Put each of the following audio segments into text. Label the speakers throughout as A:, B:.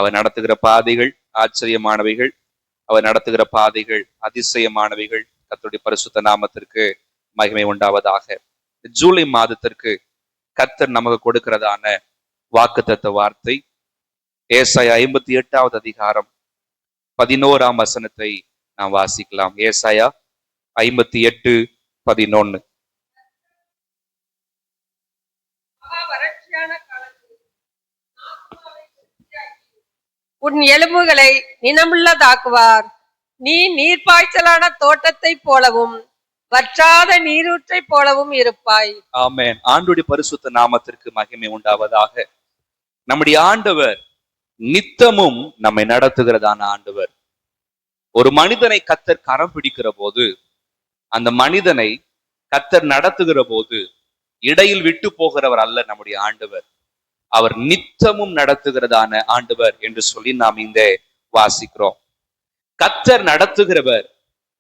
A: அவர் நடத்துகிற பாதைகள் ஆச்சரியமானவைகள், அவர் நடத்துகிற பாதைகள் அதிசயமானவைகள். கர்த்தருடைய பரிசுத்த நாமத்திற்கு மகிமை உண்டாவதாக. ஜூலை மாதத்திற்கு கர்த்தர் நமக்கு கொடுக்கிறதான வாக்குத்தத்த வார்த்தை ஏசாயா 58வது அதிகாரம் 11ஆம் வசனத்தை நாம் வாசிக்கலாம். ஏசாயா 58:11.
B: உன் எலும்புகளை நினமுள்ளதாக்குவார். நீ நீர்ப்பாய்ச்சலான தோட்டத்தை போலவும் வற்றாத நீரூற்றை போலவும் இருப்பாய்.
A: ஆமென். ஆண்டவருடைய பரிசுத்த நாமத்திற்கு மகிமை உண்டாவதாக. நம்முடைய ஆண்டவர் நித்தமும் நம்மை நடத்துகிறதான ஆண்டவர். ஒரு மனிதனை கர்த்தர் கரம் பிடிக்கிற போது, அந்த மனிதனை கர்த்தர் நடத்துகிற போது இடையில் விட்டு போகிறவர் அல்ல நம்முடைய ஆண்டவர். அவர் நித்தமும் நடத்துகிறதான ஆண்டவர் என்று சொல்லி நாம் இந்த வாசிக்கிறோம். கர்த்தர் நடத்துகிறவர்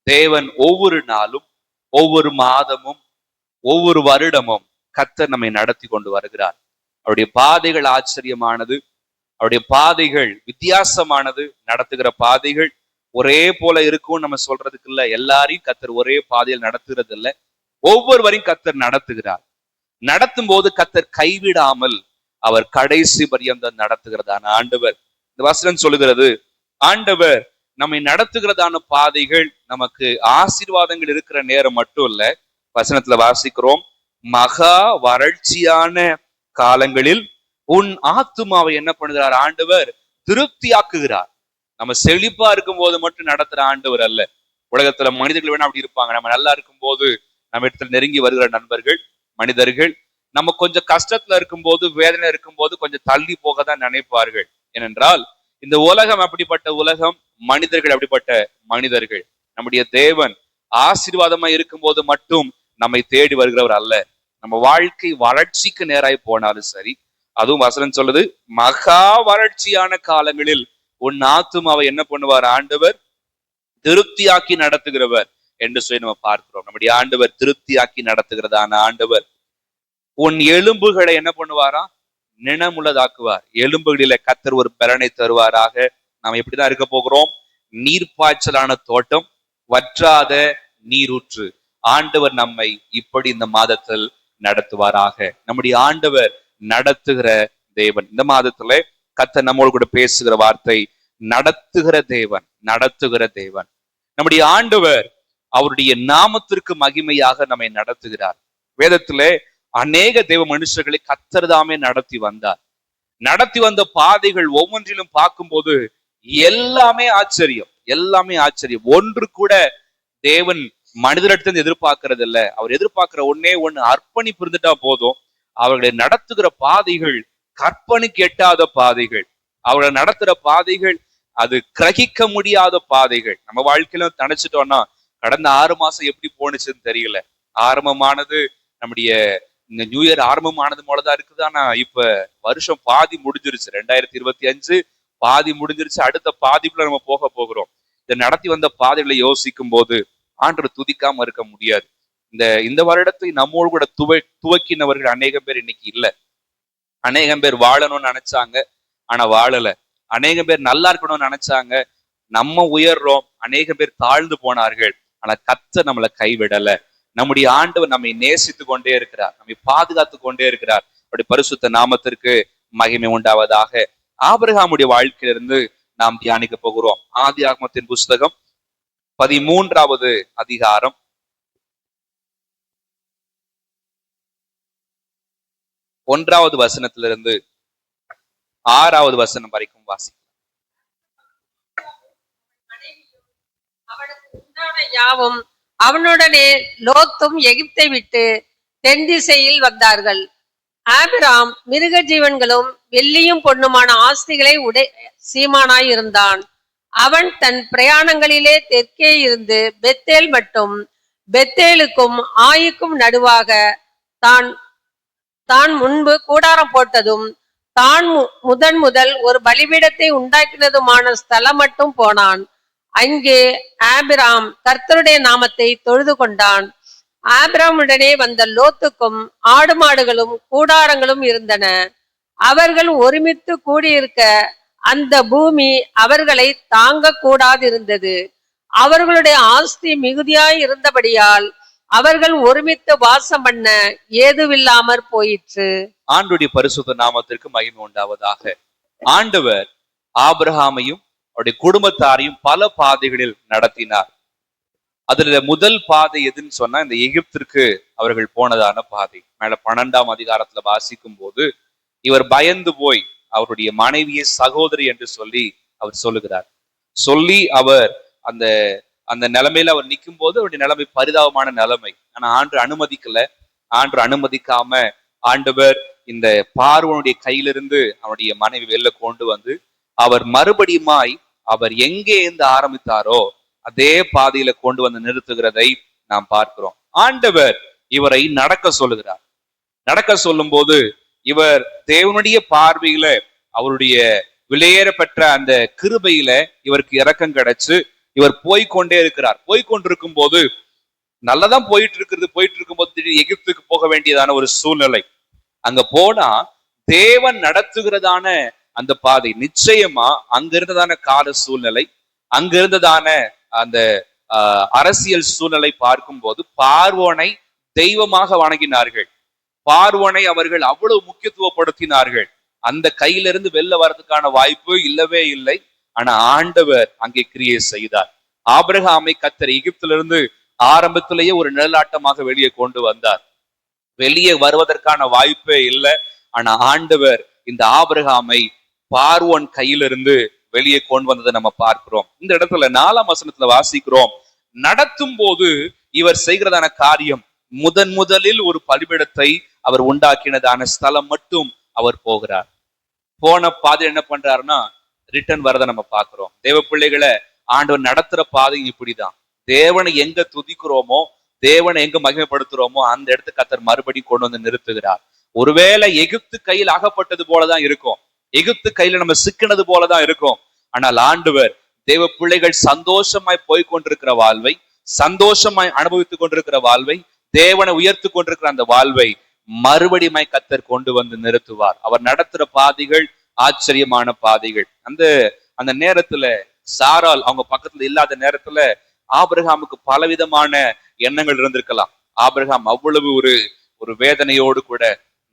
A: தேவன். ஒவ்வொரு நாளும், ஒவ்வொரு மாதமும், ஒவ்வொரு வருடமும் கர்த்தர் நம்மை நடத்தி கொண்டு வருகிறார். அவருடைய பாதைகள் ஆச்சரியமானது, அவருடைய பாதைகள் வித்தியாசமானது. நடத்துகிற பாதைகள் ஒரே போல இருக்கும் நம்ம சொல்றதுக்கு இல்ல. எல்லாரையும் கர்த்தர் ஒரே பாதையில் நடத்துகிறது இல்லை. ஒவ்வொருவரையும் கர்த்தர் நடத்துகிறார். நடத்தும் போது கர்த்தர் கைவிடாமல் அவர் கடைசி பரியந்தம் நடத்துகிறதான ஆண்டவர். இந்த வசனம் சொல்லுகிறது, ஆண்டவர் நம்மை நடத்துகிறதான பாதைகள் நமக்கு ஆசீர்வாதங்கள் இருக்கிற நேரம் மட்டும் இல்ல. வசனத்துல வாசிக்கிறோம், மகா வறட்சியான காலங்களில் உன் ஆத்துமாவை என்ன பண்ணுகிறார் ஆண்டவர்? திருப்தியாக்குகிறார். நம்ம செழிப்பா இருக்கும் போது மட்டும் நடத்துற ஆண்டவர் அல்ல. உலகத்துல மனிதர்கள் வேணா அப்படி இருப்பாங்க. நம்ம நல்லா இருக்கும் போது நம்ம இடத்துல நெருங்கி வருகிற நண்பர்கள், மனிதர்கள் நம்ம கொஞ்சம் கஷ்டத்துல இருக்கும் போது, வேதனை இருக்கும் போது கொஞ்சம் தள்ளி போக தான் நினைப்பார்கள். ஏனென்றால் இந்த உலகம் அப்படிப்பட்ட உலகம், மனிதர்கள் அப்படிப்பட்ட மனிதர்கள். நம்முடைய தேவன் ஆசீர்வாதமா இருக்கும் போது மட்டும் நம்மை தேடி வருகிறவர் அல்ல. நம்ம வாழ்க்கை வறட்சிக்கு நேராய் போனாலும் சரி, அதுவும் வசனம் சொல்லுது, மகா வறட்சியான காலங்களில் உன் ஆத்துமாவை என்ன பண்ணுவார் ஆண்டவர்? திருப்தியாக்கி நடத்துகிறவர் என்று சொல்லி நம்ம பார்க்கிறோம். நம்முடைய ஆண்டவர் திருப்தியாக்கி நடத்துகிறதான ஆண்டவர். உன் எலும்புகளை என்ன பண்ணுவாரா? நினமுள்ளதாக்குவார். எலும்புகளில கர்த்தர் ஒரு பலனை தருவாராக. நாம் எப்படிதான் இருக்க போகிறோம்? நீர்ப்பாய்ச்சலான தோட்டம், வற்றாத நீரூற்று. ஆண்டவர் நம்மை இப்படி இந்த மாதத்தில் நடத்துவாராக. நம்முடைய ஆண்டவர் நடத்துகிற தேவன். இந்த மாதத்துல கர்த்தர் நம்மோடு கூட பேசுகிற வார்த்தை நடத்துகிற தேவன், நடத்துகிற தேவன். நம்முடைய ஆண்டவர் அவருடைய நாமத்திற்கு மகிமையாக நம்மை நடத்துகிறார். வேதத்திலே அநேக தேவ மனுஷர்களை கர்த்தர் தாமே நடத்தி வந்தார். நடத்தி வந்த பாதைகள் ஒவ்வொன்றிலும் பார்க்கும்போது எல்லாமே ஆச்சரியம், எல்லாமே ஆச்சரியம். ஒன்று கூட தேவன் மனிதரிடத்திலிருந்து எதிர்பார்க்கறது இல்ல. அவர் எதிர்பார்க்கிற ஒன்னே ஒண்ணு, அர்ப்பணிப்பு இருந்துட்டா போதும். அவர்களை நடத்துகிற பாதைகள் கற்பனைக்கு எட்டாத பாதைகள். அவர்களை நடத்துற பாதைகள் அது கிரகிக்க முடியாத பாதைகள். நம்ம வாழ்க்கையில நினைச்சிட்டோம்னா கடந்த 6 மாசம் எப்படி போனுச்சுன்னு தெரியல. ஆரம்பமானது நம்முடைய இந்த நியூ இயர் ஆரம்பமானது போலதான் இருக்குது. ஆனா இப்ப வருஷம் பாதி முடிஞ்சிருச்சு. 2025 பாதி முடிஞ்சிருச்சு. அடுத்த பாதிக்குள்ள நம்ம போக போகிறோம். இதை நடத்தி வந்த பாதைகளை யோசிக்கும் போது ஆண்டவர் துதிக்காம இருக்க முடியாது. இந்த வருடத்தை நம்மோடு கூட துவக்கினவர்கள் அநேகம் பேர் இன்னைக்கு இல்ல. அநேகம் பேர் வாழணும்னு நினைச்சாங்க, ஆனா வாழல. அநேகம் பேர் நல்லா இருக்கணும்னு நினைச்சாங்க, நம்ம உயர்றோம். அநேகம் பேர் தாழ்ந்து போனார்கள், ஆனா கர்த்தர் நம்மளை கைவிடல. நம்முடைய ஆண்டவர் நம்மை நேசித்து கொண்டே இருக்கிறார், நம்மை பாதுகாத்து கொண்டே இருக்கிறார். அப்படி பரிசுத்த நாமத்திற்கு மகிமை உண்டாவதாக. ஆபிரகாமுடைய வாழ்க்கையிலிருந்து நாம் தியானிக்க போகிறோம். ஆதியாகமத்தின் புஸ்தகம் 13வது அதிகாரம் 1வது வசனத்திலிருந்து 6வது வசனம் வரைக்கும் வாசிக்கலாம்.
B: அவனுக்கு உண்டான யாவும் அவனுடனே லோத்தும் எகிப்தை விட்டு தென் திசையில் வந்தார்கள். ஆபிராம் மிருக ஜீவன்களும் வெள்ளியும் பொன்னுமான ஆஸ்திகளை சீமானாய் இருந்தான். அவன் தன் பிரயாணங்களிலே தெற்கே இருந்து பெத்தேல் மட்டும், பெத்தேலுக்கும் ஆயுக்கும் நடுவாக தான் முன்பு கூடாரம் போட்டதும் தான் முதல் ஒரு பலிபீடத்தை உண்டாக்கினதுமான ஸ்தலம் மட்டும் போனான். அங்கே ஆபிராம் கர்த்தருடைய நாமத்தை தொழுது கொண்டான். ஆபிராமுடனே வந்த லோத்துக்கும் ஆடு மாடுகளும் கூடாரங்களும் இருந்தன. அவர்கள் ஒருமித்து கூடியிருக்க அந்த பூமி அவர்களை தாங்க கூடாதிருந்தது. அவர்களுடைய ஆஸ்தி மிகுதியாய் இருந்தபடியால் அவர்கள் ஒருமித்து வாசம் பண்ண ஏதுவில்லாமற் போயிற்று.
A: ஆண்டுடைய பரிசுத்த நாமத்திற்கு மகிமை உண்டாவதாக. ஆண்டவர் ஆபிரகாமையும் அவருடைய குடும்பத்தாரையும் பல பாதைகளில் நடத்தினார். அதுல முதல் பாதை எதுன்னு சொன்னா இந்த எகிப்திற்கு அவர்கள் போனதான பாதை. மேல 12ஆம் அதிகாரத்துல வாசிக்கும் போது இவர் பயந்து போய் அவருடைய மனைவியை சகோதரி என்று சொல்லி அவர் சொல்லுகிறார். சொல்லி அவர் அந்த அந்த நிலைமையில அவர் நிற்கும் போது அவருடைய நிலைமை பரிதாபமான நிலைமை. ஆனா ஆண்டு அனுமதிக்கல. ஆண்டு அனுமதிக்காம ஆண்டவர் இந்த பார்வோனுடைய கையிலிருந்து அவனுடைய மனைவி வெளில கொண்டு வந்து அவர் மறுபடியுமாய் அவர் எங்கே இருந்து ஆரம்பித்தாரோ அதே பாதையில கொண்டு வந்து நிறுத்துகிறதை நாம் பார்க்கிறோம். ஆண்டவர் இவரை நடக்க சொல்லுகிறார். நடக்க சொல்லும் போது இவர் தேவனுடைய பார்வையில அவருடைய விலையேற பெற்ற அந்த கிருபையில இவருக்கு இரக்கம் கிடைச்சு இவர் போய்கொண்டே இருக்கிறார். போய்கொண்டிருக்கும் போது நல்லதான் போயிட்டு இருக்கும் போது திடீர் எகிப்துக்கு போக வேண்டியதான ஒரு சூழ்நிலை. அங்க போனா தேவன் நடத்துகிறதான அந்த பாதை நிச்சயமா அங்க இருந்ததான கால சூழ்நிலை, அங்க இருந்ததான அந்த அரசியல் சூழ்நிலை பார்க்கும் போது பார்வோனை தெய்வமாக வணங்கினார்கள். பார்வோனை அவர்கள் அவ்வளவு முக்கியத்துவப்படுத்தினார்கள். அந்த கையிலிருந்து வெளில வர்றதுக்கான வாய்ப்பு இல்லவே இல்லை. ஆனா ஆண்டவர் அங்கே கிரியை செய்தார். ஆபிரகாமை கர்த்தர் எகிப்திலிருந்து ஆரம்பத்திலேயே ஒரு நிழலாட்டமாக வெளியே கொண்டு வந்தார். வெளியே வருவதற்கான வாய்ப்பே இல்லை. ஆனா ஆண்டவர் இந்த ஆபிரகாமை பார்வோன் கையிலிருந்து வெளியே கொண்டு வந்ததை நம்ம பார்க்கிறோம். இந்த இடத்துல 4ஆம் வசனத்துல வாசிக்கிறோம், நடத்தும் போது இவர் செய்கிறதான காரியம் முதலில் ஒரு பலிபீடத்தை அவர் உண்டாக்கினதான ஸ்தலம் மட்டும் அவர் போகிறார். போன பாதை என்ன பண்றாருன்னா ரிட்டர்ன் வரதை நம்ம பார்க்கிறோம். தேவ பிள்ளைகளை ஆண்டவர் நடத்துற பாதை இப்படிதான். தேவனை எங்க துதிக்கிறோமோ, தேவனை எங்க மகிமைப்படுத்துறோமோ அந்த இடத்துக்கு கர்த்தர் மறுபடியும் கொண்டு வந்து நிறுத்துகிறார். ஒருவேளை எகிப்து கையில் அகப்பட்டது போலதான் இருக்கும், எகிப்து கையில நம்ம சிக்கினது போலதான் இருக்கும். ஆனால் ஆண்டவர் தேவ பிள்ளைகள் சந்தோஷமாய் போய் கொண்டிருக்கிற வாழ்வை, சந்தோஷமாய் அனுபவித்துக் கொண்டிருக்கிற வாழ்வை, தேவனை உயர்த்து கொண்டிருக்கிற அந்த வாழ்வை மறுபடியுமாய் கர்த்தர் கொண்டு வந்து நிறுத்துவார். அவர் நடத்துற பாதைகள் ஆச்சரியமான பாதைகள். அந்த நேரத்துல சாரால் அவங்க பக்கத்துல இல்லாத நேரத்துல ஆபிரகாமுக்கு பலவிதமான எண்ணங்கள் இருந்திருக்கலாம். ஆபிரகாம் அவ்வளவு ஒரு வேதனையோடு கூட,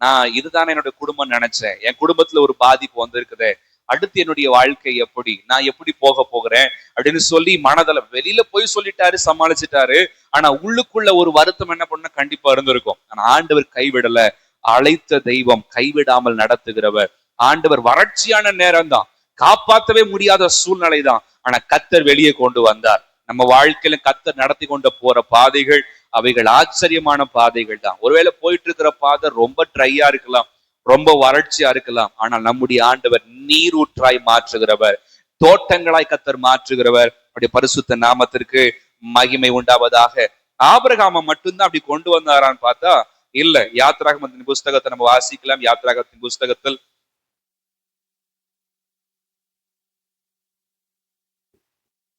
A: நான் இதுதானே என்னோட குடும்பம் நினைச்சேன், என் குடும்பத்துல ஒரு பாதிப்பு வந்திருக்குது, அடுத்து என்னுடைய வாழ்க்கை எப்படி, நான் எப்படி போக போகிறேன் அப்படின்னு சொல்லி மனதள வெளியில போய் சொல்லிட்டாரு, சமாளிச்சுட்டாரு. ஆனா உள்ளுக்குள்ள ஒரு வருத்தம் என்ன பண்ண கண்டிப்பா இருந்திருக்கும். ஆனா ஆண்டவர் கைவிடல. அழைத்த தெய்வம் கைவிடாமல் நடத்துகிறவர். ஆண்டவர் வறட்சியான நேரம் தான், காப்பாற்றவே முடியாத சூழ்நிலை தான், ஆனா கர்த்தர் வெளியே கொண்டு வந்தார். நம்ம வாழ்க்கையில கர்த்தர் நடத்தி கொண்டு போற பாதைகள் அவைகள் ஆச்சரியமான பாதைகள் தான். ஒருவேளை போயிட்டு இருக்கிற பாதை ரொம்ப ட்ரையா இருக்கலாம், ரொம்ப வறட்சியா இருக்கலாம். ஆனால் நம்முடைய ஆண்டவர் நீரூற்றாய் மாற்றுகிறவர், தோட்டங்களாய் கர்த்தர் மாற்றுகிறவர். அப்படி பரிசுத்த நாமத்திற்கு மகிமை உண்டாவதாக. ஆபிரகாமை மட்டும்தான் அப்படி கொண்டு வந்தாரான்னு பார்த்தா இல்ல. யாத்திராகமத்தின் புஸ்தகத்தை நம்ம வாசிக்கலாம். யாத்திராகமத்தின் புஸ்தகத்தில்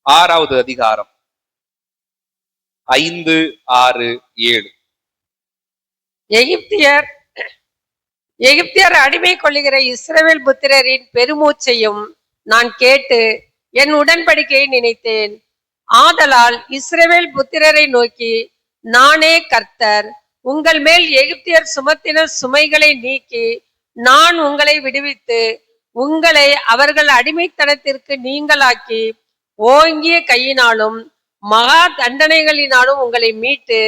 A: 6வது அதிகாரம் 5, 6, 7.
B: எகிப்தியர் அடிமை கொள்ளுகிற இஸ்ரவேல் புத்திரரின் பெருமூச்சையும் நான் கேட்டு என் உடன்படிக்கையை நினைத்தேன். ஆதலால் இஸ்ரவேல் புத்திரரை நோக்கி, நானே கர்த்தர், உங்கள் மேல் எகிப்தியர் சுமத்தின சுமைகளை நீக்கி நான் உங்களை விடுவித்து உங்களை அவர்கள் அடிமைத்தனத்திற்கு நீங்களாக்கி ஓங்கிய கையினாலும் மகா தண்டனைகளினாலும் உங்களை மீட்டு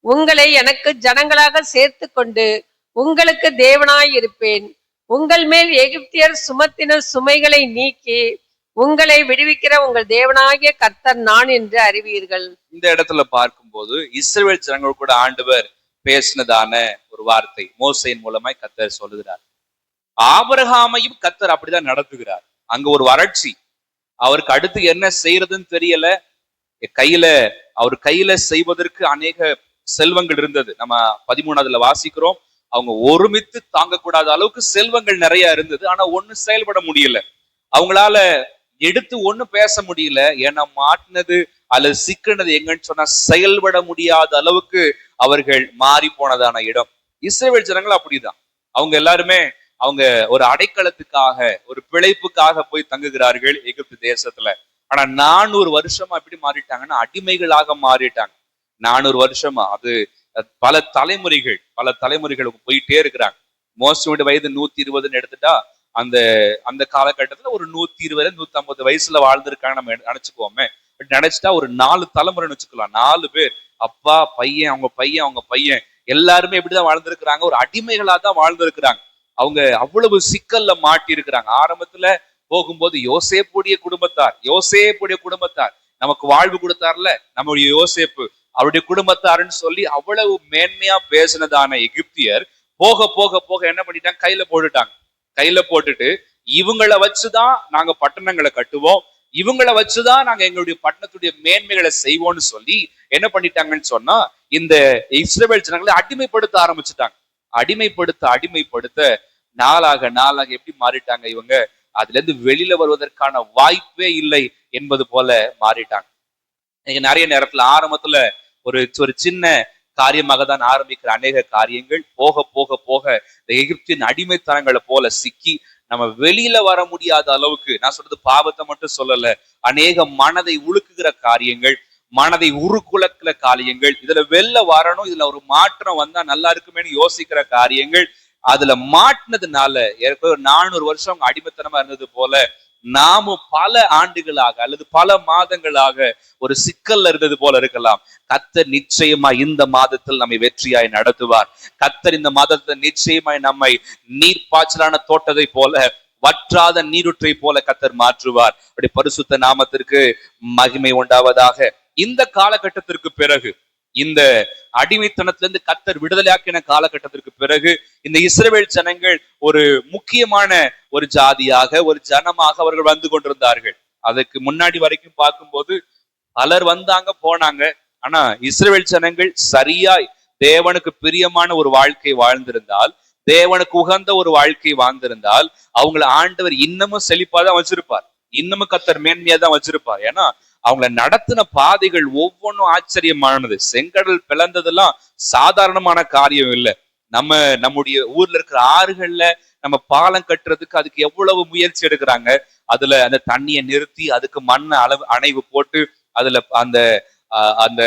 B: உங்களை எனக்கு ஜனங்களாக சேர்த்து கொண்டு உங்களுக்கு தேவனாய் இருப்பேன். உங்கள் மேல் எகிப்தியர் சுமத்தின சுமைகளை நீக்கி உங்களை விடுவிக்கிற உங்கள் தேவனாகிய கர்த்தர் நான் என்று அறிவீர்கள்.
A: இந்த இடத்துல பார்க்கும்போது இஸ்ரவேல் ஜனங்கள் கூட ஆண்டவர் பேசினதான ஒரு வார்த்தை மோசேயின் மூலமாய் கர்த்தர் சொல்லுகிறார். ஆபிரகாமையும் கர்த்தர் அப்படிதான் நடத்துகிறார். அங்க ஒரு வறட்சி, அவருக்கு அடுத்து என்ன செய்யறதுன்னு தெரியல. அவர் கையில செய்வதற்கு அநேக செல்வங்கள் இருந்தது. நம்ம 13ஆவதுல வாசிக்கிறோம், அவங்க ஒருமித்து தாங்கக்கூடாத அளவுக்கு செல்வங்கள் நிறைய இருந்தது. ஆனா ஒண்ணு செயல்பட முடியல, அவங்களால எடுத்து ஒண்ணு பேச முடியல. ஏன்னா மாட்டினது அல்லது சிக்கினது எங்கன்னு சொன்னா செயல்பட முடியாத அளவுக்கு அவர்கள் மாறி போனதான இடம். இஸ்ரவேல் ஜனங்கள் அப்படிதான். அவங்க எல்லாருமே அவங்க ஒரு அடைக்கலத்துக்காக, ஒரு பிழைப்புக்காக போய் தங்குகிறார்கள் எகிப்து தேசத்துல. ஆனா 400 வருஷமா எப்படி மாறிட்டாங்கன்னா அடிமைகளாக மாறிட்டாங்க. 400 வருஷமா அது பல தலைமுறைகளுக்கு போயிட்டே இருக்கிறாங்க. மோசனுடைய வயது 120 எடுத்துட்டா அந்த அந்த காலகட்டத்துல ஒரு 120 150 வயசுல வாழ்ந்திருக்காங்க நம்ம நினைச்சுக்கோமே. நினைச்சிட்டா ஒரு 4 தலைமுறைன்னு வச்சுக்கலாம். 4 பேர், அப்பா பையன் அவங்க பையன் அவங்க பையன் எல்லாருமே எப்படிதான் வாழ்ந்திருக்கிறாங்க, ஒரு அடிமைகளா தான் வாழ்ந்திருக்கிறாங்க. அவங்க அவ்வளவு சிக்கல்ல மாட்டி இருக்கிறாங்க. ஆரம்பத்துல போகும்போது யோசேப்புடைய குடும்பத்தார் நமக்கு வாழ்வு கொடுத்தார்ல, நம்முடைய யோசேப்பு அவருடைய குடும்பத்தாருன்னு சொல்லி அவ்வளவு மேன்மையா பேசினதான எகிப்தியர் போக போக போக என்ன பண்ணிட்டாங்க, கையில போட்டுட்டு இவங்களை வச்சுதான் நாங்க பட்டணங்களை கட்டுவோம், இவங்களை வச்சுதான் நாங்க எங்களுடைய பட்டணத்துடைய மேன்மைகளை செய்வோம்னு சொல்லி என்ன பண்ணிட்டாங்கன்னு சொன்னா இந்த இஸ்ரவேல் ஜனங்களை அடிமைப்படுத்த ஆரம்பிச்சுட்டாங்க. அடிமைப்படுத்த நாளாக எப்படி மாறிட்டாங்க இவங்க, அதுல இருந்து வெளியில வருவதற்கான வாய்ப்பே இல்லை என்பது போல மாறிட்டாங்க. நீங்க நிறைய நேரத்துல ஆரம்பத்துல ஒரு சின்ன காரியமாக தான் ஆரம்பிக்கிற அநேக காரியங்கள் போக போக போக இந்த எகிப்தின் அடிமைத்தனங்களை போல சிக்கி நம்ம வெளியில வர முடியாத அளவுக்கு, நான் சொல்றது பாவத்தை மட்டும் சொல்லல, அநேக மனதை உழுக்குகிற காரியங்கள், மனதை உருக்குலக்கிற காரியங்கள், இதுல வெளில வரணும், இதுல ஒரு மாற்றம் வந்தா நல்லா இருக்குமேனு யோசிக்கிற காரியங்கள், அதுல மாட்டினதுனால 400 வருஷம் அடிமைத்தனமா இருந்தது போல நாமும் பல ஆண்டுகளாக அல்லது பல மாதங்களாக ஒரு சிக்கல்ல இருந்தது போல இருக்கலாம். கர்த்தர் நிச்சயமா இந்த மாதத்தில் நம்மை வெற்றியாய் நடத்துவார். கர்த்தர் இந்த மாதத்தில் நிச்சயமாய் நம்மை நீர்ப்பாய்ச்சலான தோட்டத்தை போல, வற்றாத நீருற்றை போல கர்த்தர் மாற்றுவார். அப்படி பரிசுத்த நாமத்திற்கு மகிமை உண்டாவதாக. இந்த காலகட்டத்திற்கு பிறகு, இந்த அடிமைத்தனத்திலிருந்து கர்த்தர் விடுதலையாக்கின காலகட்டத்திற்கு பிறகு இந்த இஸ்ரவேல் ஜனங்கள் ஒரு முக்கியமான ஒரு ஜாதியாக, ஒரு ஜனமாக அவர்கள் வந்து கொண்டிருந்தார்கள். அதுக்கு முன்னாடி வரைக்கும் பார்க்கும்போது பலர் வந்தாங்க போனாங்க. ஆனா இஸ்ரவேல் ஜனங்கள் சரியாய் தேவனுக்கு பிரியமான ஒரு வாழ்க்கை வாழ்ந்திருந்தால், தேவனுக்கு உகந்த ஒரு வாழ்க்கை வாழ்ந்திருந்தால் அவங்களை ஆண்டவர் இன்னமும் செழிப்பாதான் வச்சிருப்பார், இன்னமும் கர்த்தர் மேன்மையா தான் வச்சிருப்பார். ஏன்னா அவங்கள நடத்தின பாதைகள் ஒவ்வொன்றும் ஆச்சரியமானது. செங்கடல் பிளந்ததெல்லாம் சாதாரணமான காரியம் இல்லை. நம்முடைய ஊர்ல இருக்கிற ஆறுகள்ல நம்ம பாலம் கட்டுறதுக்கு அதுக்கு எவ்வளவு முயற்சி எடுக்கிறாங்க. அதுல அந்த தண்ணியை நிறுத்தி அதுக்கு அணைவு போட்டு அதுல அந்த அந்த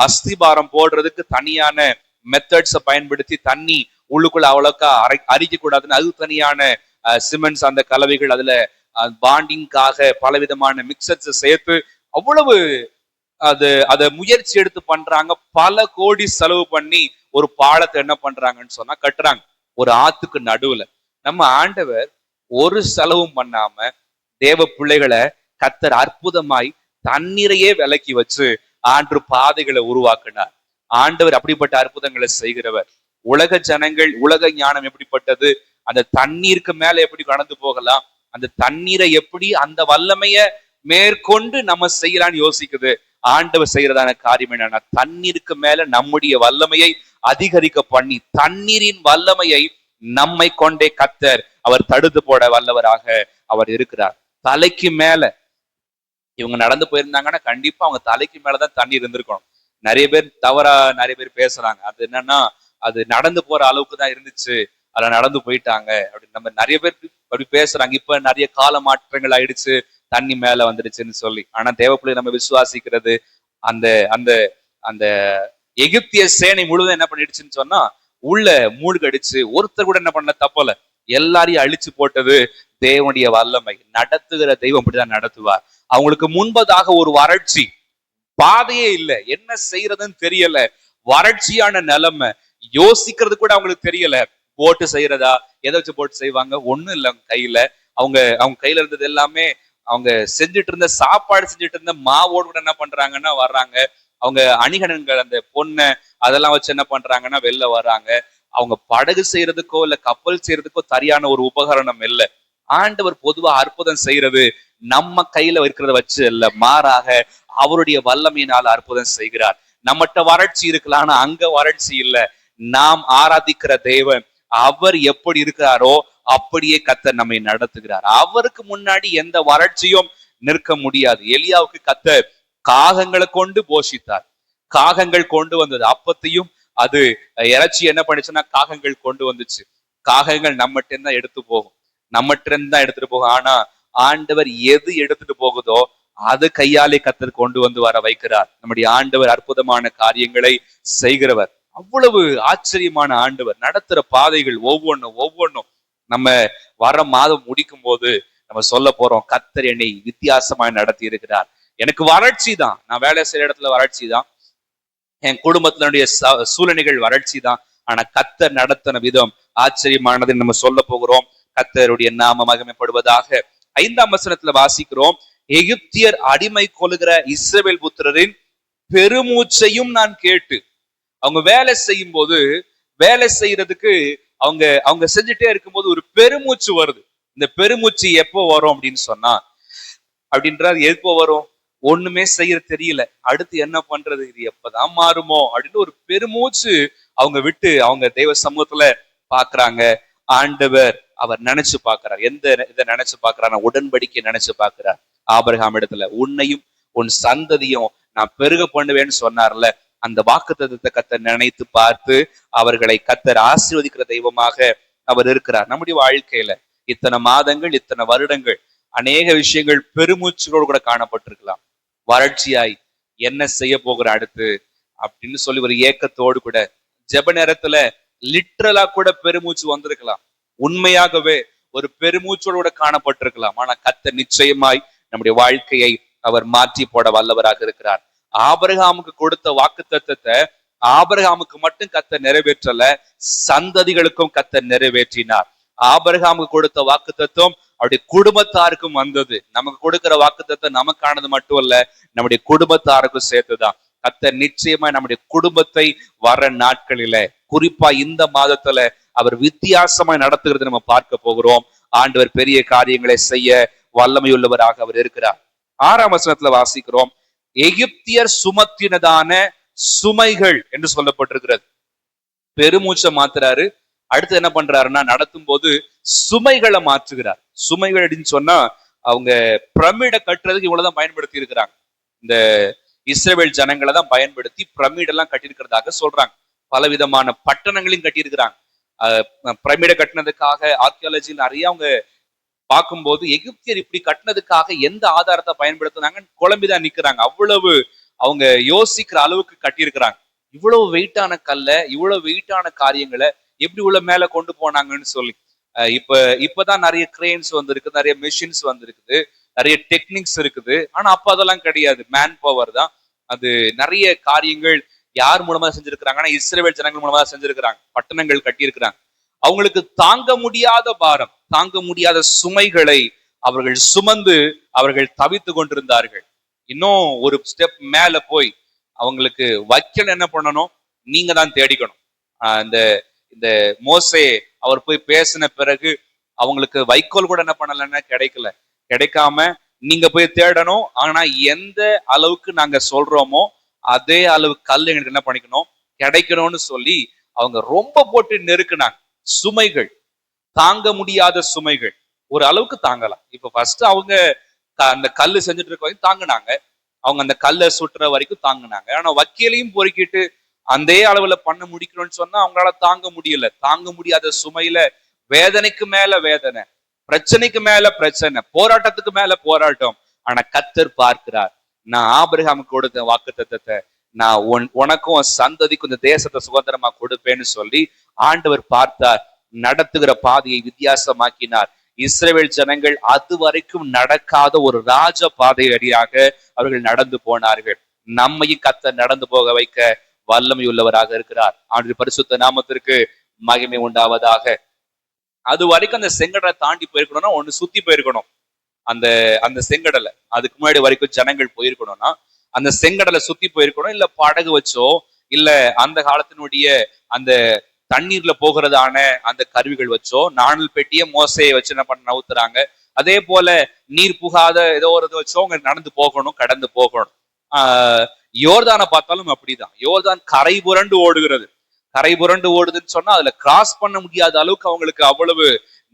A: அஸ்திபாரம் போடுறதுக்கு தனியான மெத்தட்ஸை பயன்படுத்தி தண்ணி உள்ளுக்குள்ள அவ்வளோக்கா அரிக்க கூடாதுன்னு அது தனியான சிமெண்ட்ஸ் அந்த கலவைகள், அதுல பாண்டிங்காக பலவிதமான மிக்சர்ஸ் சேர்த்து அவ்வளவு அதை முயற்சி எடுத்து பண்றாங்க. பல கோடி செலவு பண்ணி ஒரு பாலத்தை என்ன பண்றாங்கன்னு சொன்னா கட்டுறாங்க ஒரு ஆத்துக்கு நடுவுல. நம்ம ஆண்டவர் ஒரு செலவும் பண்ணாம தேவ பிள்ளைகளை கர்த்தர் அற்புதமாய் தண்ணீரையே விலக்கி வச்சு ஆண்டு பாதைகளை உருவாக்குனார். ஆண்டவர் அப்படிப்பட்ட அற்புதங்களை செய்கிறவர். உலக ஜனங்கள், உலக ஞானம் எப்படிப்பட்டது, அந்த தண்ணீருக்கு மேல எப்படி கடந்து போகலாம், அந்த தண்ணீரை எப்படி அந்த வல்லமைய மேற்கொண்டு நம்ம செய்யலான்னு யோசிக்குது. ஆண்டவர் செய்யறதான காரியம் என்னன்னா தண்ணீருக்கு மேல நம்முடைய வல்லமையை அதிகரிக்க பண்ணி தண்ணீரின் வல்லமையை நம்மை கொண்டே கர்த்தர் அவர் தடுத்து போட வல்லவராக அவர் இருக்கிறார். தலைக்கு மேல இவங்க நடந்து போயிருந்தாங்கன்னா கண்டிப்பா அவங்க தலைக்கு மேலதான் தண்ணீர் இருந்திருக்கணும். நிறைய பேர் பேசுறாங்க, அது என்னன்னா அது நடந்து போற அளவுக்கு தான் இருந்துச்சு, அதுல நடந்து போயிட்டாங்க அப்படின்னு நம்ம நிறைய பேர் அப்படி பேசுறாங்க. இப்ப நிறைய கால மாற்றங்கள் ஆயிடுச்சு, தண்ணி மேல வந்துடுச்சுன்னு சொல்லி. ஆனா தேவப்பிள்ளை நம்ம விசுவாசிக்கிறது அந்த அந்த அந்த எகிப்திய சேனை முழுவதும் என்ன பண்ணிடுச்சுன்னு சொன்னா உள்ள மூழ்கடிச்சு ஒருத்தர் கூட என்ன பண்ண தப்பல, எல்லாரையும் அழிச்சு போட்டது தேவனுடைய வல்லமை. நடத்துகிற தெய்வம் அப்படிதான் நடத்துவார். அவங்களுக்கு முன்பதாக ஒரு வறட்சி, பாதையே இல்லை, என்ன செய்யறதுன்னு தெரியல, வறட்சியான நிலைமை, யோசிக்கிறது கூட அவங்களுக்கு தெரியல. போட்டு செய்யறதா, எதை வச்சு போட்டு செய்வாங்க, ஒண்ணும் இல்லை அவங்க கையில இருந்தது எல்லாமே அவங்க செஞ்சுட்டு இருந்த சாப்பாடு செஞ்சுட்டு இருந்த மாவோடு கூட என்ன பண்றாங்கன்னா வர்றாங்க. அவங்க அணிகலன்கள் அந்த பொண்ணை அதெல்லாம் வச்சு என்ன பண்றாங்கன்னா வெளில வர்றாங்க. அவங்க படகு செய்யறதுக்கோ இல்ல கப்பல் செய்யறதுக்கோ சரியான ஒரு உபகரணம் இல்லை. ஆண்டவர் பொதுவா அற்புதம் செய்யறது நம்ம கையில இருக்கிறத வச்சு இல்ல, மாறாக அவருடைய வல்லமையினால அற்புதம் செய்கிறார். நம்மகிட்ட வறட்சி இருக்கலாம், ஆனா அங்க வறட்சி இல்லை. நாம் ஆராதிக்கிற தேவன் அவர் எப்படி இருக்கிறாரோ அப்படியே கர்த்தர் நம்மை நடத்துகிறார். அவருக்கு முன்னாடி எந்த வறட்சியும் நிற்க முடியாது. எலியாவுக்கு கர்த்தர் காகங்களை கொண்டு போஷித்தார். காகங்கள் கொண்டு வந்தது அப்பத்தையும், அது இறைச்சி என்ன பண்ணுச்சுன்னா காகங்கள் கொண்டு வந்துச்சு. காகங்கள் நம்மகிட்ட தான் எடுத்து போகும், நம்மகிட்ட தான் எடுத்துட்டு போகும். ஆனா ஆண்டவர் எது எடுத்துட்டு போகுதோ அது கையாலே கத்தர் கொண்டு வந்து வர வைக்கிறார். நம்முடைய ஆண்டவர் அற்புதமான காரியங்களை செய்கிறவர். அவ்வளவு ஆச்சரியமான ஆண்டவர். நடத்துற பாதைகள் ஒவ்வொன்றும் நம்ம வர மாதம் முடிக்கும் போது நம்ம சொல்ல போறோம், கத்தர் என்னை வித்தியாசமாய் நடத்தி இருக்கிறார். எனக்கு வறட்சி தான், நான் வேலை செய்யற இடத்துல வறட்சி தான், என் குடும்பத்தினுடைய சூழ்நிலைகள் வறட்சி தான். ஆனா கத்தர் நடத்தின விதம் ஆச்சரியமானது நம்ம சொல்ல போகிறோம். கத்தருடைய நாம மகிமைப்படுவதாக. 5ஆம் வசனத்துல வாசிக்கிறோம், எகிப்தியர் அடிமை கொள்ளுகிற இஸ்ரவேல் புத்திரரின் பெருமூச்சையும் நான் கேட்டு. அவங்க வேலை செய்யும் போது, வேலை செய்யறதுக்கு அவங்க செஞ்சுட்டே இருக்கும்போது ஒரு பெருமூச்சு வருது. இந்த பெருமூச்சு எப்போ வரும் அப்படின்னு சொன்னா, அப்படின்றது எப்போ வரும், ஒண்ணுமே செய்ய தெரியல, அடுத்து என்ன பண்றது, இது எப்பதான் மாறுமோ அப்படின்னு ஒரு பெருமூச்சு அவங்க விட்டு அவங்க தெய்வ சமூகத்துல பாக்குறாங்க. ஆண்டவர் அவர் நினைச்சு பாக்குறார். எந்த இதை நினைச்சு பாக்குறாரு, உடன்படிக்கை நினைச்சு பாக்குறார். ஆபிரகாம் இடத்துல உன்னையும் உன் சந்ததியும் நான் பெருக பண்ணுவேன்னு சொன்னார்ல, அந்த வாக்குத்தத்தத்தை கத்தர் நினைத்து பார்த்து அவர்களை கத்தர் ஆசீர்வதிக்கிற தெய்வமாக அவர் இருக்கிறார். நம்முடைய வாழ்க்கையில இத்தனை மாதங்கள், இத்தனை வருடங்கள் அநேக விஷயங்கள் பெருமூச்சுகளோடு கூட காணப்பட்டிருக்கலாம். வறட்சியாய் என்ன செய்ய போகிற அடுத்து அப்படின்னு சொல்லி ஒரு ஏக்கத்தோடு கூட ஜெப நேரத்துல லிட்ரலா கூட பெருமூச்சு வந்திருக்கலாம். உண்மையாகவே ஒரு பெருமூச்சோடு கூட காணப்பட்டிருக்கலாம். ஆனா கத்தர் நிச்சயமாய் நம்முடைய வாழ்க்கையை அவர் மாற்றி போட வல்லவராக இருக்கிறார். ஆபிரகாமுக்கு கொடுத்த வாக்குத்தத்தத்தை ஆபிரகாமுக்கு மட்டும் கத்தர் நிறைவேற்றல, சந்ததிகளுக்கும் கத்தர் நிறைவேற்றினார். ஆபிரகாமுக்கு கொடுத்த வாக்குத்தத்தம் அவருடைய குடும்பத்தாருக்கும் வந்தது. நமக்கு கொடுக்கிற வாக்குத்தத்தம் நமக்கானது மட்டும் இல்ல, நம்முடைய குடும்பத்தாருக்கும் சேர்த்துதான். கத்தர் நிச்சயமா நம்முடைய குடும்பத்தை வர நாட்களில, குறிப்பா இந்த மாதத்துல அவர் வித்தியாசமாய் நடத்துகிறது நம்ம பார்க்க போகிறோம். ஆண்டவர் பெரிய காரியங்களை செய்ய வல்லமையுள்ளவராக அவர் இருக்கிறார். 6ஆம் வசனத்துல வாசிக்கிறோம், எகிப்தியர் சுமத்தினதான சுமைகள் என்று சொல்லப்பட்டிருக்கிறது. பெருமூச்சை மாத்துறாரு. அடுத்து என்ன பண்றாருன்னா, நடத்தும் போது சுமைகளை மாற்றுகிறார். சுமைகள் அப்படின்னு சொன்னா, அவங்க பிரமிடை கட்டுறதுக்கு இவ்வளவுதான் பயன்படுத்தி இருக்கிறாங்க. இந்த இஸ்ரவேல் ஜனங்களை தான் பயன்படுத்தி பிரமிடெல்லாம் கட்டியிருக்கிறதாக சொல்றாங்க. பலவிதமான பட்டணங்களையும் கட்டியிருக்கிறாங்க. பிரமிடை கட்டினதுக்காக ஆர்கியாலஜியில் நிறைய அவங்க பார்க்கும்போது எகிப்தியர் இப்படி கட்டினதுக்காக எந்த ஆதாரத்தை பயன்படுத்தினாங்கன்னு குழம்பிதான் நிக்கிறாங்க. அவ்வளவு அவங்க யோசிக்கிற அளவுக்கு கட்டியிருக்கிறாங்க. இவ்வளவு வெயிட்டான கல்ல, இவ்வளவு வெயிட்டான காரியங்களை எப்படி உள்ள மேல கொண்டு போனாங்கன்னு சொல்லி இப்பதான் நிறைய கிரேன்ஸ் வந்திருக்கு, நிறைய மெஷின்ஸ் வந்திருக்குது, நிறைய டெக்னிக்ஸ் இருக்குது. ஆனா அப்ப அதெல்லாம் கிடையாது, மேன் பவர் தான். அது நிறைய காரியங்கள் யார் மூலமா செஞ்சிருக்கிறாங்கன்னா இஸ்ரவேல் ஜனங்கள் மூலமா செஞ்சிருக்கிறாங்க. பட்டணங்கள் கட்டியிருக்கிறாங்க. அவங்களுக்கு தாங்க முடியாத பாரம், தாங்க முடியாத சுமைகளை அவர்கள் சுமந்து அவர்கள் தவித்து கொண்டிருந்தார்கள். இன்னும் ஒரு ஸ்டெப் மேல போய் அவங்களுக்கு வைக்கல் என்ன பண்ணணும், நீங்க தான் தேடிக்கணும். இந்த மோசே அவர் போய் பேசின பிறகு அவங்களுக்கு வைக்கோல் கூட என்ன பண்ணலன்னா கிடைக்காம நீங்க போய் தேடணும். ஆனா எந்த அளவுக்கு நாங்க சொல்றோமோ அதே அளவு கல் எங்களுக்கு என்ன பண்ணிக்கணும், கிடைக்கணும்னு சொல்லி அவங்க ரொம்ப போட்டு நெருக்குனாங்க. சுமைகள், தாங்க முடியாத சுமைகள். ஒரு அளவுக்கு தாங்கலாம். இப்ப ஃபர்ஸ்ட் அவங்க அந்த கல்லு செஞ்சுட்டு இருக்க வரைக்கும் தாங்கினாங்க, அவங்க அந்த கல்லை சுற்றுற வரைக்கும் தாங்கினாங்க. ஆனா வக்கீலையும் பொறுக்கிட்டு அந்த அளவுல பண்ண முடிக்கணும்னு சொன்னா அவங்களால தாங்க முடியல. தாங்க முடியாத சுமையில வேதனைக்கு மேல வேதனை, பிரச்சனைக்கு மேல பிரச்சனை, போராட்டத்துக்கு மேல போராட்டம். ஆனா கத்தர் பார்க்கிறார், நான் ஆபிரகாமுக்கு கொடுத்த வாக்குத்தத்தத்தை நான் உனக்கும் சந்ததிக்கும் இந்த தேசத்தை சுதந்திரமா கொடுப்பேன்னு சொல்லி ஆண்டவர் பார்த்தார். நடத்துகிற பாதையை வித்தியாசமாக்கினார். இஸ்ரவேல் ஜனங்கள் அது வரைக்கும் நடக்காத ஒரு ராஜ பாதை வழியாக அவர்கள் நடந்து போனார்கள். நம்மையும் கத்தர் நடந்து போக வைக்க வல்லமையுள்ளவராக இருக்கிறார். ஆண்டு பரிசுத்த நாமத்திற்கு மகிமை உண்டாவதாக. அது வரைக்கும் அந்த செங்கடலை தாண்டி போயிருக்கணும்னா ஒண்ணு சுத்தி போயிருக்கணும். அந்த செங்கடலை அதுக்கு முன்னாடி வரைக்கும் ஜனங்கள் போயிருக்கணும்னா அந்த செங்கடலை சுத்தி போயிருக்கணும், இல்ல படகு வச்சோ, இல்ல அந்த காலத்தினுடைய அந்த தண்ணீர்ல போகிறதான அந்த கருவிகள் வச்சோ, நாணல் பெட்டிய மோசையை வச்சு என்ன பண்ண நவுத்துறாங்க. அதே போல நீர் புகாத ஏதோ ஒரு வச்சோ அவங்க நடந்து போகணும், கடந்து போகணும். யோர்தானை பார்த்தாலும் அப்படிதான். யோர்தான் கரை புரண்டு ஓடுகிறது. கரை புரண்டு ஓடுதுன்னு சொன்னா அதுல கிராஸ் பண்ண முடியாத அளவுக்கு அவங்களுக்கு அவ்வளவு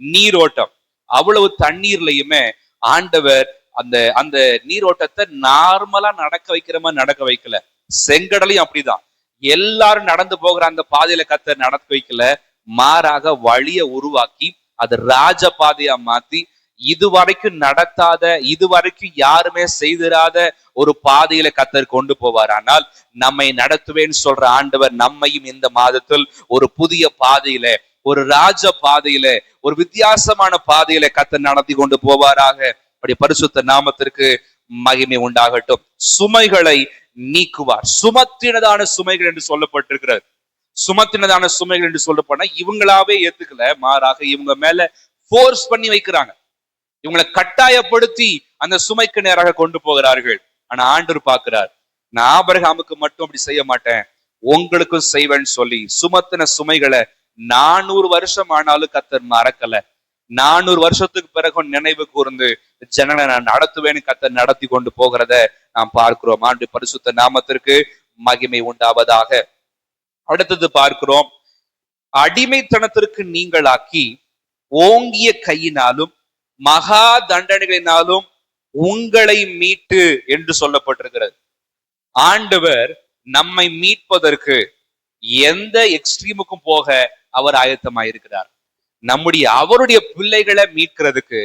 A: நீரோட்டம். அவ்வளவு தண்ணீர்லயுமே ஆண்டவர் அந்த நீரோட்டத்தை நார்மலா நடக்க வைக்கிற மாதிரி நடக்க வைக்கல. செங்கடலையும் அப்படிதான். எல்லாரும் நடந்து போகிற அந்த பாதையில கத்தர் நடக்க வைக்கல. மாறாக வழிய உருவாக்கி அது ராஜ பாதையா மாத்தி இதுவரைக்கும் நடத்தாத, இதுவரைக்கும் யாருமே செய்திராத ஒரு பாதையில கத்தர் கொண்டு போவார். ஆனால் நம்மை நடத்துவேன்னு சொல்ற ஆண்டவர் நம்மையும் இந்த மாதத்தில் ஒரு புதிய பாதையில, ஒரு ராஜ பாதையில, ஒரு வித்தியாசமான பாதையில கத்தர் நடத்தி கொண்டு போவாராக. அப்படி பரிசுத்த நாமத்திற்கு மகிமை உண்டாகட்டும். சுமைகளை நீக்குவார். சுமத்தினதான சுமைகள் என்று சொல்லப்பட்டிருக்கிறது. சுமத்தினதான சுமைகள் என்று சொல்லப்போனா இவங்களாவே ஏத்துக்கல, மாறாக இவங்க மேல போர்ஸ் பண்ணி வைக்கிறாங்க. இவங்களை கட்டாயப்படுத்தி அந்த சுமைக்கு நேராக கொண்டு போகிறார்கள். ஆனா ஆண்டவர் பார்க்கிறார், நான் ஆபிரகாமுக்கு மட்டும் அப்படி செய்ய மாட்டேன், உங்களுக்கும் செய்வேன்னு சொல்லி சுமத்தின சுமைகளை 400 வருஷம் ஆனாலும் கத்தர் மறக்கல. 400 வருஷத்துக்கு பிறகு நினைவு கூர்ந்து ஜனங்களை நான் நடத்துவேன்னு கத்தர் நடத்தி கொண்டு போகிறத நாம் பார்க்கிறோம். ஆண்டு பரிசுத்த நாமத்திற்கு மகிமை உண்டாவதாக. அடுத்தது பார்க்கிறோம், அடிமைத்தனத்திற்கு நீங்களாக்கி ஓங்கிய கையினாலும் மகா தண்டனைகளினாலும் உங்களை மீட்டு என்று சொல்லப்பட்டிருக்கிறது. ஆண்டவர் நம்மை மீட்பதற்கு எந்த எக்ஸ்ட்ரீமுக்கும் போக அவர் ஆயத்தமாயிருக்கிறார். அவருடைய பிள்ளைகளை மீட்கிறதுக்கு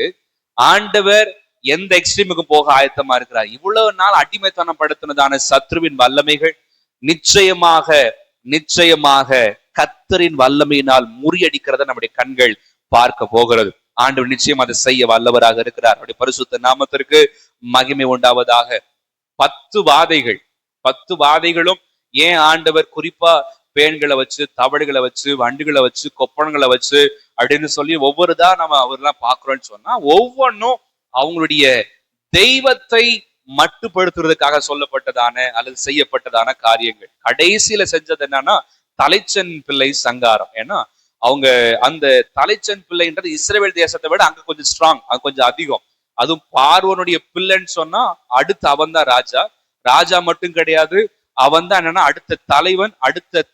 A: ஆண்டவர் எந்த எக்ஸ்ட்ரீமுக்கும் போக ஆயத்தமா இருக்கிறார். இவ்வளவு நாள் அடிமைத்தனம் படுத்தினதான சத்ருவின் வல்லமைகள் நிச்சயமாக கர்த்தரின் வல்லமையினால் முறியடிக்கிறத நம்முடைய கண்கள் பார்க்க போகிறது. ஆண்டவர் நிச்சயம் அதை செய்ய வல்லவராக இருக்கிறார். அவருடைய பரிசுத்த நாமத்திற்கு மகிமை உண்டாவதாக. 10 வாதைகளும் ஏன் ஆண்டவர் குறிப்பா பேன்களை வச்சு, தவடுகளை வச்சு, வண்டுகளை வச்சு, கொப்பனங்களை வச்சு அப்படின்னு சொல்லி ஒவ்வொருதான் நம்ம அவர்லாம் பாக்குறோம்னு சொன்னா, ஒவ்வொன்றும் அவங்களுடைய தெய்வத்தை மட்டுப்படுத்துறதுக்காக சொல்லப்பட்டதான அல்லது செய்யப்பட்டதான காரியங்கள். கடைசியில செஞ்சது என்னன்னா தலைச்சன் பிள்ளை சங்காரம். ஏன்னா அவங்க அந்த தலைச்சன் பிள்ளைன்றது இஸ்ரவேல் தேசத்தை விட அங்க கொஞ்சம் ஸ்ட்ராங், அங்க கொஞ்சம் அதிகம். அதுவும் பார்வோனுடைய பிள்ளைன்னு சொன்னா அடுத்து அவன் தான் ராஜா மட்டும் கிடையாது, அவன் தான் என்னன்னா அடுத்த தலைவன், அடுத்த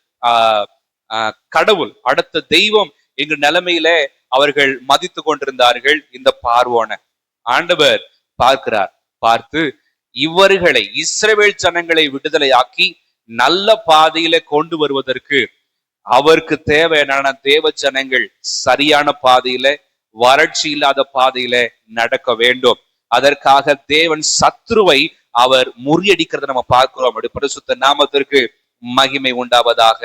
A: கடவுள், அடுத்த தெய்வம் எங்க நிலைமையில அவர்கள் மதித்து கொண்டிருந்தார்கள் இந்த பார்வோனை. ஆண்டவர் பார்க்கிறார். பார்த்து இவர்களை இஸ்ரவேல் ஜனங்களை விடுதலையாக்கி நல்ல பாதையில கொண்டு வருவதற்கு அவருக்கு தேவை என்னன்னா தேவ ஜனங்கள் சரியான பாதையில, வறட்சி இல்லாத பாதையில நடக்க வேண்டும். அதற்காக தேவன் சத்ருவை அவர் முறியடிக்கிறத நம்ம பார்க்கிறோம். அப்படி பரிசுத்த நாமத்திற்கு மகிமை உண்டாவதாக.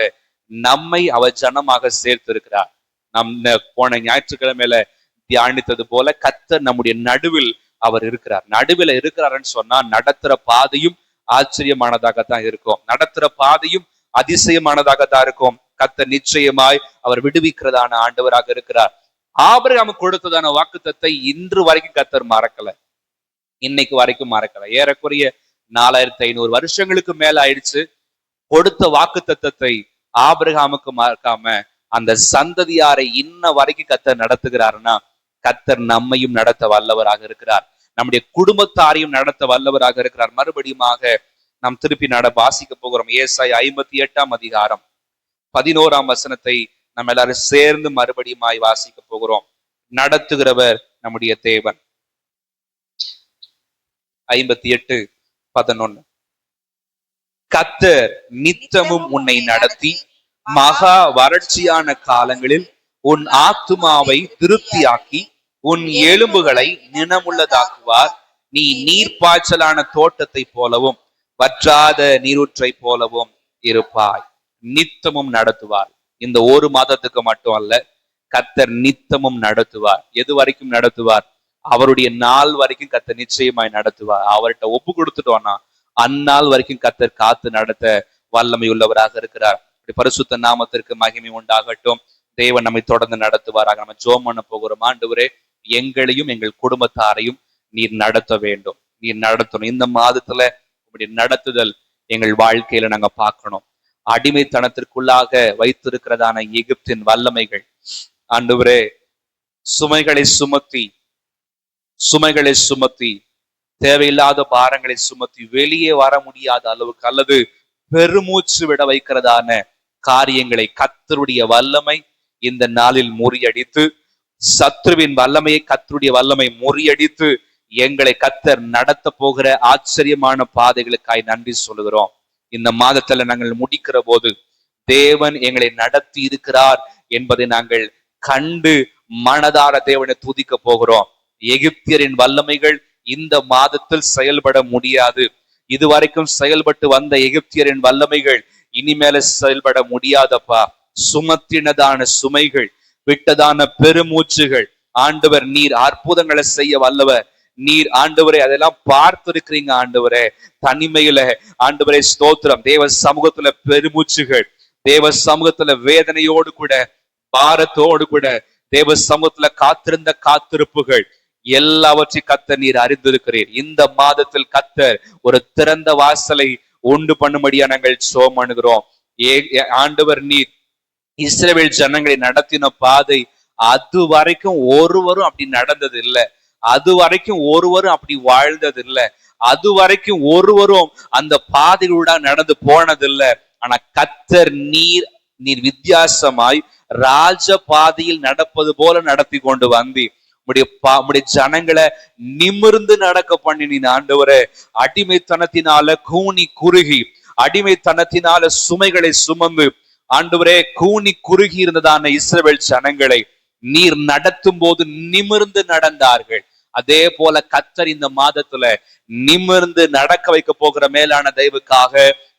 A: நம்மை அவர் ஜனமாக சேர்த்திருக்கிறார். நம்ம போன ஞாயிற்றுக்கிழமையில தியானித்தது போல கர்த்தர் நம்முடைய நடுவில் அவர் இருக்கிறார். நடுவில் இருக்கிறாருன்னு சொன்னா நடத்துற பாதையும் ஆச்சரியமானதாகத்தான் இருக்கும், நடத்துற பாதையும் அதிசயமானதாகத்தான் இருக்கும். கர்த்தர் நிச்சயமாய் அவர் விடுவிக்கிறதான ஆண்டவராக இருக்கிறார். ஆபிரகாமுக்கு கொடுத்ததான வாக்குத்தத்தை இன்று வரைக்கும் கர்த்தர் மறக்கல, இன்னைக்கு வரைக்கும் மறக்கல. ஏறக்குறைய 4500 வருஷங்களுக்கு மேல ஆயிடுச்சு. கொடுத்த வாக்குத்தத்தத்தை ஆபிரகாமுக்கு மறக்காம அந்த சந்ததியாரை இன்ன வரைக்கும் கர்த்தர் நடத்துகிறாருன்னா கர்த்தர் நம்மையும் நடத்த வல்லவராக இருக்கிறார், நம்முடைய குடும்பத்தாரையும் நடத்த வல்லவராக இருக்கிறார். மறுபடியுமாக நாம் திருப்பி வாசிக்க போகிறோம். ஏசாயா 58ஆம் அதிகாரம் 11ஆம் வசனத்தை நம்ம எல்லாரும் சேர்ந்து மறுபடியுமாய் வாசிக்க போகிறோம். நடத்துகிறவர் நம்முடைய தேவன். 58:11. கர்த்தர் நித்தமும் உன்னை நடத்தி மகா வறட்சியான காலங்களில் உன் ஆத்துமாவை திருப்தியாக்கி உன் எலும்புகளை நினமுள்ளதாக்குவார். நீ நீர்ப்பாய்ச்சலான தோட்டத்தை போலவும் வற்றாத நீரூற்றை போலவும் இருப்பாய். நித்தமும் நடத்துவார். இந்த ஒரு மாதத்துக்கு மட்டும் அல்ல, கர்த்தர் நித்தமும் நடத்துவார். எது வரைக்கும் நடத்துவார்? அவருடைய நாள் வரைக்கும் கர்த்தர் நிச்சயமாய் நடத்துவார். அவர்கிட்ட ஒப்பு கொடுத்துட்டோம்னா அந்நாள் வரைக்கும் கர்த்தர் காத்து நடத்த வல்லமை உள்ளவராக இருக்கிறார். பரிசுத்த நாமத்திற்கு மகிமை உண்டாகட்டும். தேவன் நம்மை தொடர்ந்து நடத்துவாராக. நம்ம ஜெபம் பண்ண போகிறோம். ஆண்டவரே, எங்களையும் எங்கள் குடும்பத்தாரையும் நீர் நடத்த வேண்டும், நீர் நடத்தணும். இந்த மாதத்துல உங்களுடைய நடத்துதல் எங்கள் வாழ்க்கையில நாங்க பார்க்கணும். அடிமைத்தனத்திற்குள்ளாக வைத்திருக்கிறதான எகிப்தின் வல்லமைகள் ஆண்டவரே சுமைகளை சுமத்தி தேவையில்லாத பாரங்களை சுமத்தி வெளியே வர முடியாத அளவுக்கு அல்லது பெருமூச்சு விட வைக்கிறதான காரியங்களை கர்த்தருடைய வல்லமை இந்த நாளில் முறியடித்து, சத்ருவின் வல்லமையை கர்த்தருடைய வல்லமை முறியடித்து எங்களை கர்த்தர் நடத்த போகிற ஆச்சரியமான பாதைகளுக்காய் நன்றி சொல்லுகிறோம். இந்த மாதத்துல நாங்கள் முடிக்கிற போது தேவன் எங்களை நடத்தி இருக்கிறார் என்பதை நாங்கள் கண்டு மனதார தேவனை துதிக்க போகிறோம். எகிப்தியரின் வல்லமைகள் இந்த மாதத்தில் செயல்பட முடியாது. இதுவரைக்கும் செயல்பட்டு வந்த எகிப்தியரின் வல்லமைகள் இனிமேல செயல்பட முடியாதப்பா. சுமத்தினதான சுமைகள், விட்டதான பெருமூச்சுகள், ஆண்டவர் நீர் அற்புதங்களை செய்ய வல்லவர். நீர் ஆண்டவரே அதெல்லாம் பார்த்திருக்கிறீங்க ஆண்டவரே. தனிமையில ஆண்டவரே ஸ்தோத்திரம். தேவ சமூகத்துல பெருமூச்சுகள், தேவ சமூகத்துல வேதனையோடு கூட, பாரத்தோடு கூட, தேவ சமூகத்துல காத்திருந்த காத்திருப்புகள் எல்லாவற்றையும் கர்த்தர் நீர் அறிந்திருக்கிறீர். இந்த மாதத்தில் கர்த்தர் ஒரு திறந்த வாசலை உண்டு பண்ணும்படியா நாங்கள் சோம் அணுகிறோம். ஆண்டவர் நீர் இஸ்ரவேல் ஜனங்களை நடத்தின பாதை அது வரைக்கும் ஒருவரும் அப்படி நடந்தது இல்லை. அது வரைக்கும் ஒருவரும் அப்படி வாழ்ந்தது இல்லை. அது வரைக்கும் ஒருவரும் அந்த பாதைகளோட நடந்து போனதில்லை. ஆனா கர்த்தர் நீர் வித்தியாசமாய் ராஜ பாதையில் நடப்பது போல நடத்தி கொண்டு வந்தி உம்முடைய ஜனங்களை நிமிர்ந்து நடக்க பண்ணின ஆண்டவரே. அடிமைத்தனத்தினால கூனி குறுகி, அடிமைத்தனத்தினால சுமைகளை சுமந்து ஆண்டவரே கூனி குறுகி இருந்ததான இஸ்ரவேல் ஜனங்களை நீர் நடத்தும் போது நிமிர்ந்து நடந்தார்கள். அதே போல கர்த்தர் இந்த மாதத்துல நிமிர்ந்து நடக்க வைக்க போகிற மேலான தயவுக்காக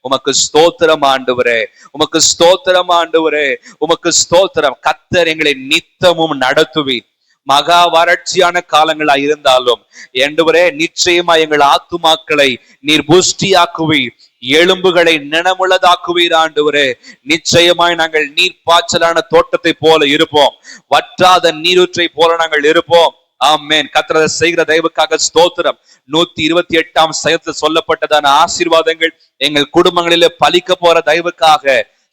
A: உமக்கு ஸ்தோத்திரம் ஆண்டவரே, உமக்கு ஸ்தோத்திரம் ஆண்டவரே, உமக்கு ஸ்தோத்திரம். கர்த்தர் எங்களை நித்தமும் நடத்துவீர். மகா வறட்சியான காலங்களா இருந்தாலும் ஆண்டவரே நிச்சயமா எங்கள் ஆத்துமாக்களை நீர் புஷ்டியாக்குவீர், எலும்புகளை நினமுள்ளதாக்குவீர் ஆண்டவரே. நிச்சயமாய் நாங்கள் நீர் பாய்ச்சலான தோட்டத்தை போல இருப்போம், வற்றாத நீரூற்றை போல நாங்கள் இருப்போம். ஆமென். கர்த்தர் செய்கிற தயவுக்காக ஸ்தோத்திரம். 128ஆம் சங்கத்தில் சொல்லப்பட்டதான ஆசீர்வாதங்கள் எங்கள் குடும்பங்களிலே பலிக்க போற தயவுக்காக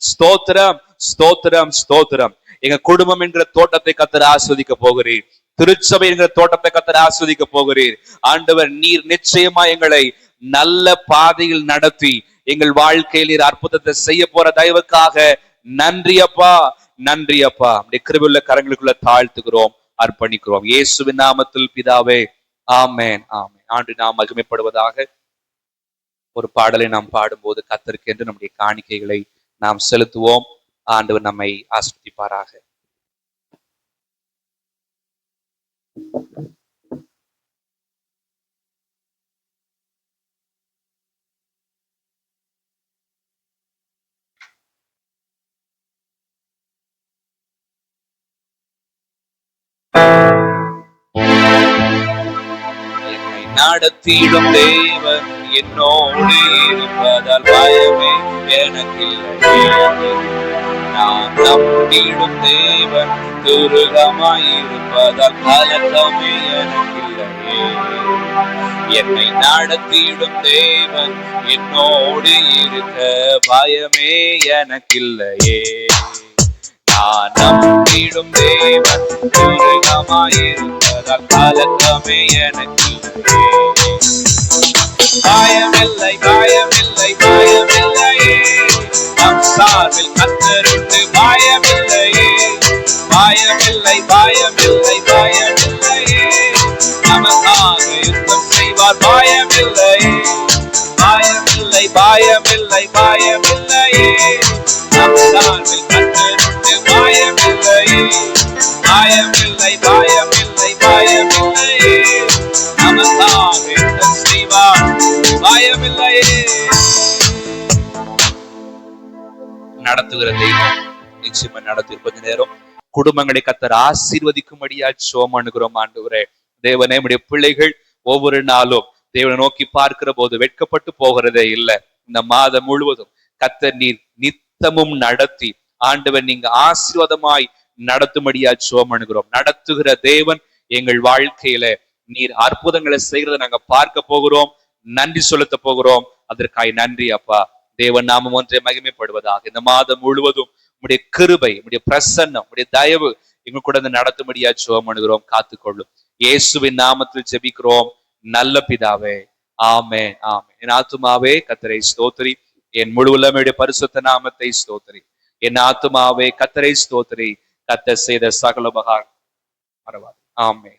A: ஸ்தோத்திரம், ஸ்தோத்திரம், ஸ்தோத்திரம். எங்க குடும்பம் என்கிற தோட்டத்தை கர்த்தர் ஆஸ்வதிக்க போகிறீர். திருச்சபை என்கிற தோட்டத்தை கர்த்தர் ஆஸ்வதிக்க போகிறீர். ஆண்டவர் நீர் நிச்சயமா எங்களை நல்ல பாதையில் நடத்தி எங்கள் வாழ்க்கையில் நீர் அற்புதத்தை செய்ய போற தயவுக்காக நன்றி அப்பா, நன்றி அப்பா. நம்முடைய கிருபையுள்ள கரங்களுக்குள்ள தாழ்த்துகிறோம், அர்ப்பணிக்கிறோம். இயேசுவின் நாமத்தில் பிதாவே, ஆமென், ஆமென். ஆண்டு நாம் மகிமைப்படுவதாக. ஒரு பாடலை நாம் பாடும்போது கர்த்தருக்கு என்று நம்முடைய காணிக்கைகளை நாம் செலுத்துவோம். ஆண்டவர் நம்மை ஆசீர்வதிப்பாராக. என்னை நடத்திடும் தேவன் என்னோடு இருப்பதால் பயமே எனக்கில்லை. நான் நம்பிடும் தேவன் துருகமாயிருப்பதால் கலக்கமே எனக்கில்லையே. என்னை நடத்திடும் தேவன் என்னோடு இருக்க பயமே எனக்கில்லையே. நான் நம்பிடும் தேவன் துருகமாயிருப்பதால் கலக்கமே எனக்கில்லையே. பயமில்லை, பயமில்லை, பயமில்லையே. நம் சார்பில் கர்த்தருக்கு பயமில்லையே. பயமில்லை, பயமில்லை, பயமில்லையே. நமக்காக யுத்தம் செய்வார் பயமில்லையே. பயமில்லை, பயமில்லை, பயமில்லையே. நம் சார்பில் கர்த்தருக்கு பயமில்லையே. பயமில்லை, பயமில்லை, பயமில்லையே. நமக்காக யுத்தம் செய்வார் பயமில்லையே. நடத்துகிற தெய்வம் நிச்சயமா நடத்தி. கொஞ்ச நேரம் குடும்பங்களை கர்த்தர் ஆசீர்வதிக்கும்படியா ஜெபம் பண்ணுகிறோம். ஆண்டவரே தேவனே, நம்முடைய பிள்ளைகள் ஒவ்வொரு நாளும் தேவனை நோக்கி பார்க்கிற போது வெட்கப்பட்டு போகிறதே இல்லை. இந்த மாதம் முழுவதும் கர்த்தர் நீர் நித்தமும் நடத்தி ஆண்டவர் நீங்க ஆசீர்வாதமாய் நடத்தும்படியா ஜெபம் பண்ணுகிறோம். நடத்துகிற தேவன் எங்கள் வாழ்க்கையில நீர் அற்புதங்களை செய்கிறத நாங்க பார்க்க போகிறோம், நன்றி செலுத்த போகிறோம். அதற்காய் நன்றி அப்பா. தேவன் நாமம் ஒன்றை மகிமைப்படுவதாக. இந்த மாதம் முழுவதும் உம்முடைய கிருபை, உம்முடைய பிரசன்னம், உம்முடைய தயவு எங்க கூட நடத்தும்படியா ஜெபம் பண்ணுகிறோம். காத்துக்கொள்ளும். இயேசுவின் நாமத்தில் ஜெபிக்கிறோம் நல்ல பிதாவே, ஆமென், ஆமென். என் ஆத்துமாவே கர்த்தரை ஸ்தோத்திரி, என் முழு உள்ளமையுடைய பரிசுத்த நாமத்தை ஸ்தோத்திரி. என் ஆத்துமாவே கர்த்தரை ஸ்தோத்திரி, கர்த்தர் செய்த சகல உபகாரம் மறவாதே. ஆமென்.